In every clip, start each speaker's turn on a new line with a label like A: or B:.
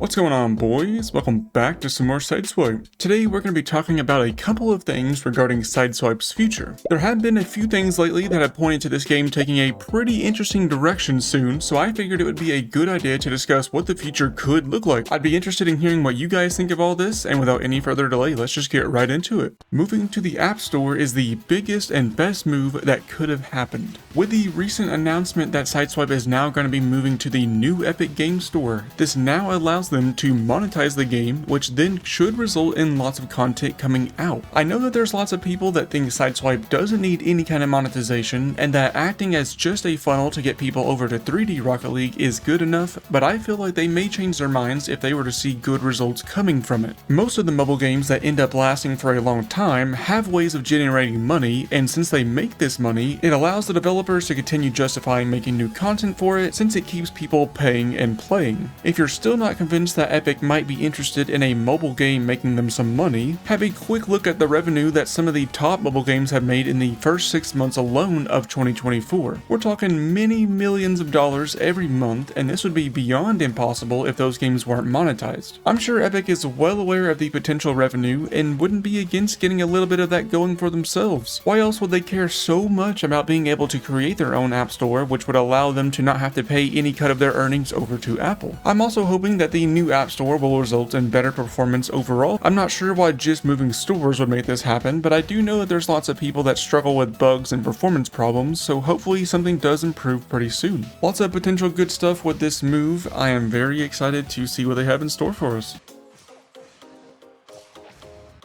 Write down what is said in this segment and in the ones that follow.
A: What's going on, boys? Welcome back to some more SideSwipe. Today we're going to be talking about a couple of things regarding SideSwipe's future. There have been a few things lately that have pointed to this game taking a pretty interesting direction soon, so I figured it would be a good idea to discuss what the future could look like. I'd be interested in hearing what you guys think of all this, and without any further delay, let's just get right into it. Moving to the App Store is the biggest and best move that could have happened. With the recent announcement that SideSwipe is now going to be moving to the new Epic Game Store, this now allows them to monetize the game, which then should result in lots of content coming out. I know that there's lots of people that think SideSwipe doesn't need any kind of monetization, and that acting as just a funnel to get people over to 3D Rocket League is good enough, but I feel like they may change their minds if they were to see good results coming from it. Most of the mobile games that end up lasting for a long time have ways of generating money, and since they make this money, it allows the developers to continue justifying making new content for it, since it keeps people paying and playing. If you're still not convinced that Epic might be interested in a mobile game making them some money, have a quick look at the revenue that some of the top mobile games have made in the first 6 months alone of 2024. We're talking many millions of dollars every month, and this would be beyond impossible if those games weren't monetized. I'm sure Epic is well aware of the potential revenue and wouldn't be against getting a little bit of that going for themselves. Why else would they care so much about being able to create their own app store, which would allow them to not have to pay any cut of their earnings over to Apple? I'm also hoping that the new app store will result in better performance overall. I'm not sure why just moving stores would make this happen, but I do know that there's lots of people that struggle with bugs and performance problems, so hopefully something does improve pretty soon. Lots of potential good stuff with this move. I am very excited to see what they have in store for us.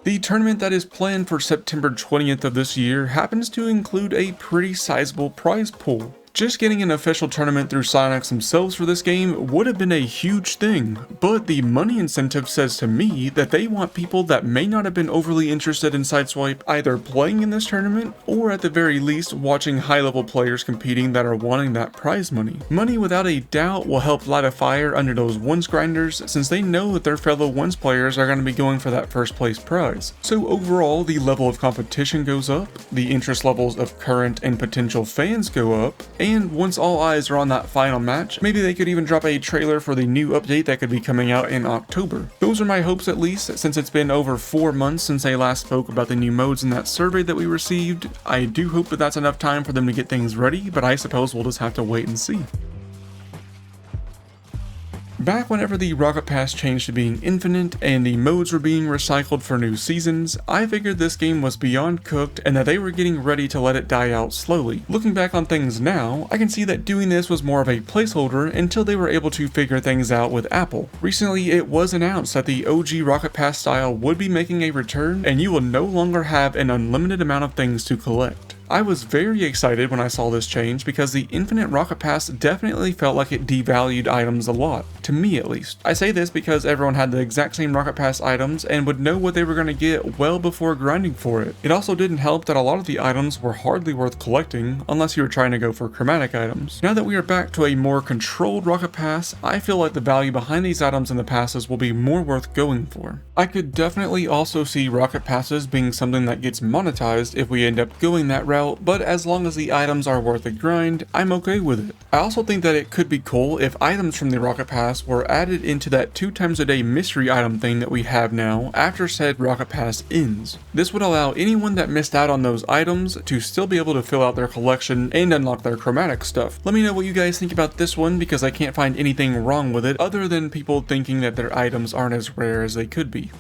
A: The tournament that is planned for September 20th of this year happens to include a pretty sizable prize pool. Just getting an official tournament through Psyonix themselves for this game would have been a huge thing, but the money incentive says to me that they want people that may not have been overly interested in SideSwipe either playing in this tournament or at the very least watching high-level players competing that are wanting that prize money. Money without a doubt will help light a fire under those ones grinders, since they know that their fellow ones players are going to be going for that first place prize. So overall, the level of competition goes up, the interest levels of current and potential fans go up, and once all eyes are on that final match, maybe they could even drop a trailer for the new update that could be coming out in October. Those are my hopes, at least, since it's been over 4 months since I last spoke about the new modes in that survey that we received. I do hope that that's enough time for them to get things ready, but I suppose we'll just have to wait and see. Back whenever the Rocket Pass changed to being infinite and the modes were being recycled for new seasons, I figured this game was beyond cooked and that they were getting ready to let it die out slowly. Looking back on things now, I can see that doing this was more of a placeholder until they were able to figure things out with Apple. Recently, it was announced that the OG Rocket Pass style would be making a return, and you will no longer have an unlimited amount of things to collect. I was very excited when I saw this change because the Infinite Rocket Pass definitely felt like it devalued items a lot, to me at least. I say this because everyone had the exact same Rocket Pass items and would know what they were going to get well before grinding for it. It also didn't help that a lot of the items were hardly worth collecting unless you were trying to go for chromatic items. Now that we are back to a more controlled Rocket Pass, I feel like the value behind these items in the passes will be more worth going for. I could definitely also see Rocket Passes being something that gets monetized if we end up going that route, but as long as the items are worth the grind, I'm okay with it. I also think that it could be cool if items from the Rocket Pass were added into that 2 times a day mystery item thing that we have now after said Rocket Pass ends. This would allow anyone that missed out on those items to still be able to fill out their collection and unlock their chromatic stuff. Let me know what you guys think about this one, because I can't find anything wrong with it other than people thinking that their items aren't as rare as they could be.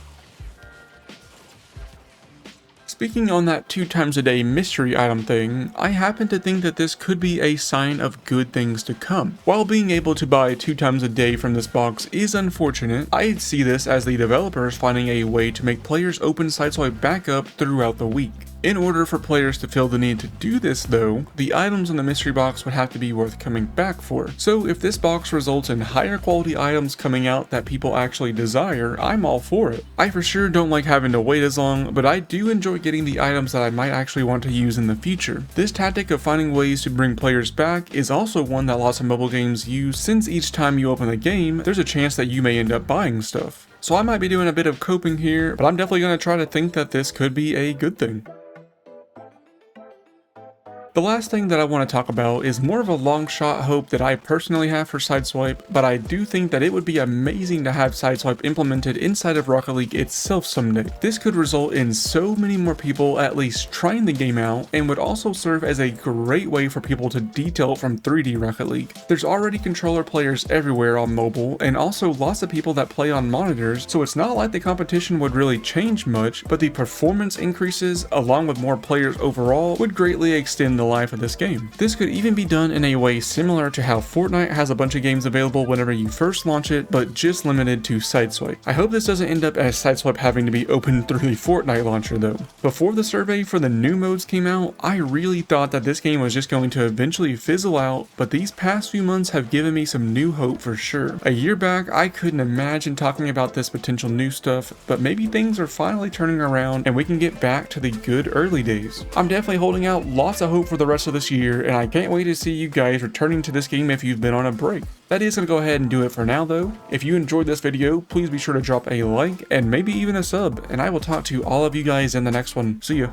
A: Speaking on that 2 times a day mystery item thing, I happen to think that this could be a sign of good things to come. While being able to buy 2 times a day from this box is unfortunate, I see this as the developers finding a way to make players open SideSwipe back up throughout the week. In order for players to feel the need to do this though, the items in the mystery box would have to be worth coming back for. So if this box results in higher quality items coming out that people actually desire, I'm all for it. I for sure don't like having to wait as long, but I do enjoy getting the items that I might actually want to use in the future. This tactic of finding ways to bring players back is also one that lots of mobile games use, since each time you open the game, there's a chance that you may end up buying stuff. So I might be doing a bit of coping here, but I'm definitely going to try to think that this could be a good thing. The last thing that I want to talk about is more of a long shot hope that I personally have for SideSwipe, but I do think that it would be amazing to have SideSwipe implemented inside of Rocket League itself someday. This could result in so many more people at least trying the game out, and would also serve as a great way for people to detail from 3D Rocket League. There's already controller players everywhere on mobile, and also lots of people that play on monitors, so it's not like the competition would really change much, but the performance increases along with more players overall would greatly extend the life of this game. This could even be done in a way similar to how Fortnite has a bunch of games available whenever you first launch it, but just limited to SideSwipe. I hope this doesn't end up as SideSwipe having to be opened through the Fortnite launcher though. Before the survey for the new modes came out, I really thought that this game was just going to eventually fizzle out, but these past few months have given me some new hope for sure. A year back, I couldn't imagine talking about this potential new stuff, but maybe things are finally turning around and we can get back to the good early days. I'm definitely holding out lots of hope for the rest of this year, and I can't wait to see you guys returning to this game if you've been on a break. That is going to go ahead and do it for now though. If you enjoyed this video, please be sure to drop a like and maybe even a sub, and I will talk to all of you guys in the next one. See ya.